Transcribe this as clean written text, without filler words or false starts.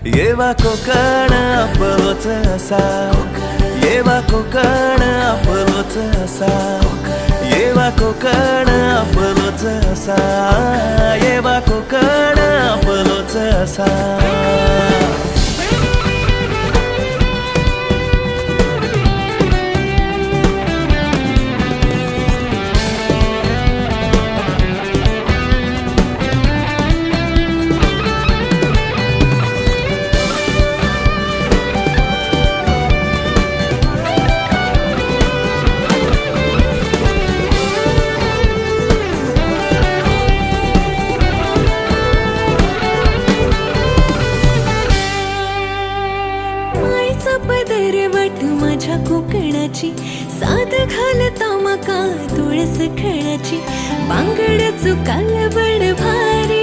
येवा कोकण आपलोच असा, येवा कोकण आपलोच असा, येवा कोकण आपलोच असा, येवा कोकण आपलोच असा. पदरवट माझ्या कोकणाची साध घालता मका तुळस खेळाची बांगड्याचं कालवड भारी